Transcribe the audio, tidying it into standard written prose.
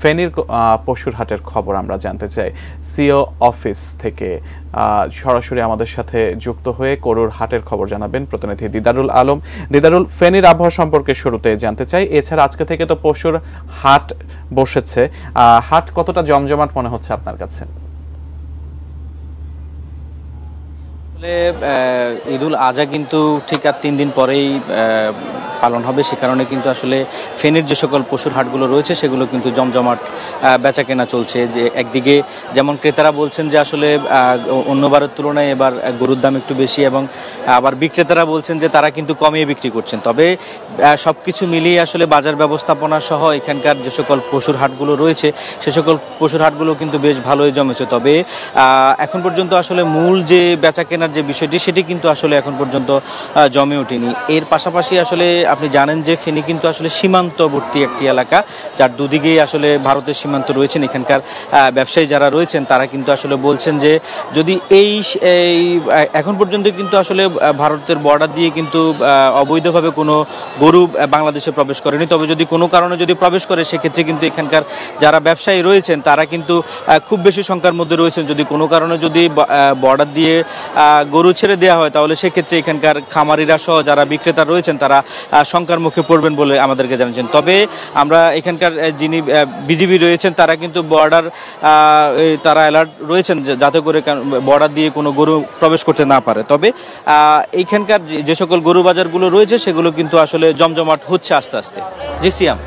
ফেনীর পশুর হাটের খবর আমরা জানতে চাই সিও অফিস থেকে সরাসরি আমাদের সাথে যুক্ত হয়ে গরুর হাটের খবর জানাবেন প্রতিনিধি দিদারুল আলম। দিদারুল, ফেনীর আবহাওয়া সম্পর্কে শুরুতে জানতে চাই। এছাড়া আজকে থেকে তো পশুর হাট বসেছে, হাট কতটা জমজমাট মনে হচ্ছে আপনার কাছে? ঈদুল আজহা কিন্তু ঠিক আর 3 দিন পরেই পালন হবে, সে কারণে কিন্তু আসলে ফেনীর যে সকল পশুর হাটগুলো রয়েছে সেগুলো কিন্তু জমজমাট বেচা কেনা চলছে। যে একদিকে যেমন ক্রেতারা বলছেন যে আসলে অন্যবারের তুলনায় এবার গরুর দাম একটু বেশি, এবং আবার বিক্রেতারা বলছেন যে তারা কিন্তু কমিয়ে বিক্রি করছেন। তবে সব কিছু মিলিয়ে আসলে বাজার ব্যবস্থাপনা সহ এখানকার যে সকল পশুর হাটগুলো রয়েছে সে সকল পশুর হাটগুলো কিন্তু বেশ ভালোই জমেছে। তবে এখন পর্যন্ত আসলে মূল যে বেচা কেনার যে বিষয়টি সেটি কিন্তু আসলে এখন পর্যন্ত জমে ওঠেনি। এর পাশাপাশি আসলে আপনি জানেন যে ফেনী কিন্তু আসলে সীমান্তবর্তী একটি এলাকা, যার দুদিকেই আসলে ভারতের সীমান্ত রয়েছেন। এখানকার ব্যবসায়ী যারা রয়েছেন তারা কিন্তু আসলে বলছেন যে যদি এই এখন পর্যন্ত কিন্তু আসলে ভারতের বর্ডার দিয়ে কিন্তু অবৈধভাবে কোনো গরু বাংলাদেশে প্রবেশ করেনি। তবে যদি কোনো কারণে যদি প্রবেশ করে সেক্ষেত্রে কিন্তু এখানকার যারা ব্যবসায়ী রয়েছেন তারা কিন্তু খুব বেশি সংখ্যার মধ্যে রয়েছেন। যদি কোনো কারণে যদি বর্ডার দিয়ে গরু ছেড়ে দেওয়া হয় তাহলে সেক্ষেত্রে এখানকার খামারিরা সহ যারা বিক্রেতা রয়েছেন তারা শঙ্কার মুখে পড়বেন বলে আমাদেরকে জানিয়েছেন। তবে আমরা এখানকার যিনি বিজিবি রয়েছেন তারা কিন্তু বর্ডার তারা অ্যালার্ট রয়েছেন যাতে করে বর্ডার দিয়ে কোনো গরু প্রবেশ করতে না পারে। তবে এইখানকার যে সকল গরু বাজারগুলো রয়েছে সেগুলো কিন্তু আসলে জমজমাট হচ্ছে আস্তে আস্তে। জি সিয়াম।